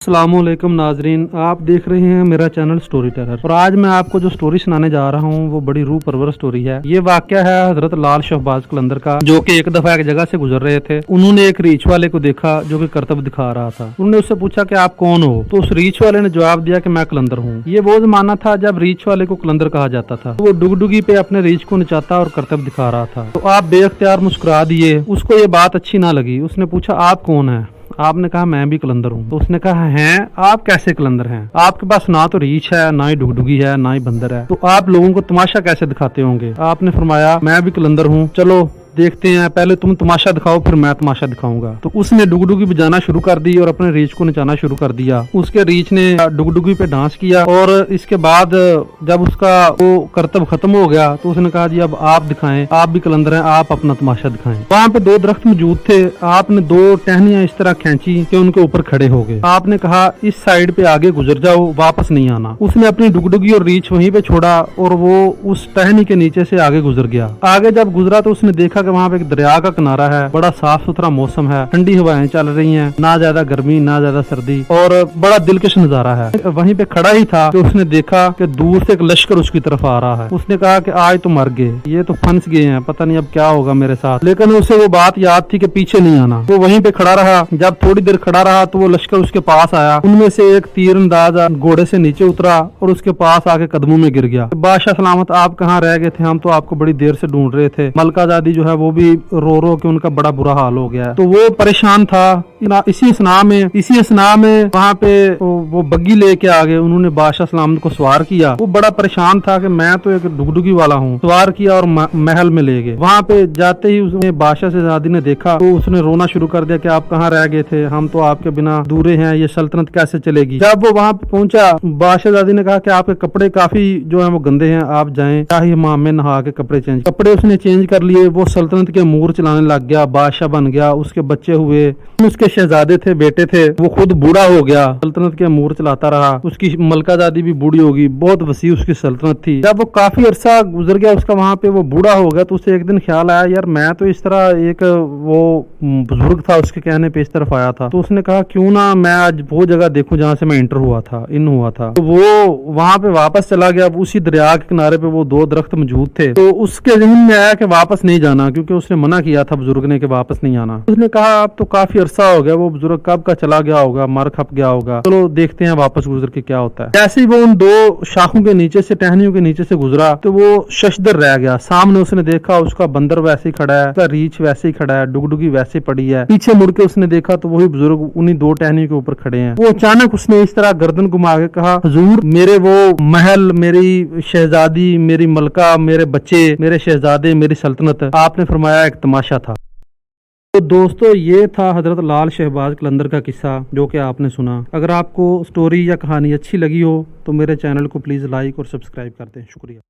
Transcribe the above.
अस्सलाम वालेकुम नाजरीन, आप देख रहे हैं मेरा चैनल स्टोरी टेलर। और आज मैं आपको जो स्टोरी सुनाने जा रहा हूँ वो बड़ी रूह परवर स्टोरी है। ये वाकया है हजरत लाल शहबाज कलंदर का, जो कि एक दफा एक जगह से गुजर रहे थे। उन्होंने एक रीछ वाले को देखा जो कि करतब दिखा रहा था। उन्होंने उससे पूछा कि आप कौन हो, तो उस रीछ वाले ने जवाब दिया कि मैं कलंदर हूँ। ये वो जमाना था जब रीछ वाले को कलंदर कहा जाता था। वो डुगडुगी पे अपने रीछ को नचाता और करतब दिखा रहा था। तो आप बेअख्तियार मुस्कुरा दिए। उसको ये बात अच्छी ना लगी। उसने पूछा आप कौन है। आपने कहा मैं भी कलंदर हूँ। तो उसने कहा हैं आप कैसे कलंदर हैं, आपके पास ना तो रीछ है, ना ही डुगडुगी है, ना ही बंदर है, तो आप लोगों को तमाशा कैसे दिखाते होंगे। आपने फरमाया मैं भी कलंदर हूँ, चलो देखते हैं, पहले तुम तमाशा दिखाओ फिर मैं तमाशा दिखाऊंगा। तो उसने डुगडुगी बजाना शुरू कर दी और अपने रीछ को नचाना शुरू कर दिया। उसके रीछ ने डुगडुगी पे डांस किया और इसके बाद जब उसका वो करतब खत्म हो गया तो उसने कहा जी अब आप दिखाएं, आप भी कलंदर हैं, आप अपना तमाशा दिखाएं। वहाँ पे दो दरख्त मौजूद थे। आपने दो टहनियां इस तरह खींची कि उनके ऊपर खड़े हो गए। आपने कहा इस साइड पे आगे गुजर जाओ, वापस नहीं आना। उसने अपनी डुगडुगी और रीछ वहीं पे छोड़ा और वो उस टहनी के नीचे से आगे गुजर गया। आगे जब गुजरा तो उसने देखा कि वहाँ पे एक दरिया का किनारा है, बड़ा साफ सुथरा मौसम है, ठंडी हवाएं चल रही हैं, ना ज्यादा गर्मी ना ज्यादा सर्दी, और बड़ा दिलकश नजारा है। वहीं पे खड़ा ही था कि उसने देखा कि दूर से एक लश्कर उसकी तरफ आ रहा है। उसने कहा कि आज तो मर गए, ये तो फंस गए हैं, पता नहीं अब क्या होगा मेरे साथ। लेकिन उसे वो बात याद थी कि पीछे नहीं आना। वो वहीं पे खड़ा रहा। जब थोड़ी देर खड़ा रहा तो वो लश्कर उसके पास आया। उनमें से एक तीर अंदाज घोड़े से नीचे उतरा और उसके पास आके कदमों में गिर गया। बादशाह सलामत, आप कहाँ रह गए थे, हम तो आपको बड़ी देर से ढूंढ रहे थे। मलका जादी जो है वो भी रो रो के उनका बड़ा बुरा हाल हो गया है। तो वो परेशान था। इसी स्नाह में वहाँ पे वो बग्गी लेके आ गए। उन्होंने बादशाह सलामत को सवार किया। वो बड़ा परेशान था कि मैं तो एक डुगडुगी वाला हूँ। सवार किया और महल में ले गए। वहाँ पे जाते ही उसने बादशाह शहजादी ने देखा तो उसने रोना शुरू कर दिया कि आप कहाँ रह गए थे, हम तो आपके बिना दूरे हैं, ये सल्तनत कैसे चलेगी। जब वो वहाँ पे पहुंचा बादशाह शहजादी ने कहा कि आपके कपड़े काफी जो है वो गंदे हैं, आप जाएं शाही हमाम में नहा के कपड़े उसने चेंज कर लिए। वो सल्तनत के अमूर चलाने लग गया, बादशाह बन गया। उसके बच्चे हुए, उसके शहजादे थे, बेटे थे। वो खुद बूढ़ा हो गया, सल्तनत के अमूर चलाता रहा। उसकी मलका दादी भी बूढ़ी होगी, बहुत वसी उसकी सल्तनत थी। जब वो काफी अरसा गुजर गया उसका, वहाँ पे वो बूढ़ा हो गया, तो उसे एक दिन ख्याल आया यार मैं तो इस तरह एक वो बुजुर्ग था उसके कहने पे इस तरफ आया था। तो उसने कहा क्यों ना मैं आज वो जगह देखूं जहाँ से मैं इन हुआ था। तो वो वहाँ पे वापस चला गया। उसी दरिया के किनारे पे वो दो दरख्त मौजूद थे। तो उसके जहन में आया कि वापस नहीं जाना, क्योंकि उसने मना किया था बुजुर्ग ने कि वापस नहीं आना। उसने कहा अब तो काफी अरसा हो गया, वो बुजुर्ग कब का चला गया होगा, मर खप गया होगा, चलो देखते हैं वापस गुजर के क्या होता है। जैसे ही वो उन दो शाखों के नीचे से, टहनियों के नीचे से गुजरा तो वो शशदर रह गया। सामने उसने देखा उसका बंदर वैसे ही खड़ा है, उसका रीछ वैसे ही खड़ा है, डुगडुगी वैसे ही पड़ी है। पीछे मुड़ के उसने देखा तो वही बुजुर्ग उन्हीं दो टहनियों के ऊपर खड़े हैं। वो अचानक उसने इस तरह गर्दन घुमा के कहा हुजूर, मेरे वो महल, मेरी शहजादी, मेरी मलका, मेरे बच्चे, मेरे शहजादे, मेरी सल्तनत। आपने फरमाया एक तमाशा था। तो दोस्तों ये था हजरत लाल शहबाज कलंदर का किस्सा जो कि आपने सुना। अगर आपको स्टोरी या कहानी अच्छी लगी हो तो मेरे चैनल को प्लीज़ लाइक और सब्सक्राइब कर दें। शुक्रिया।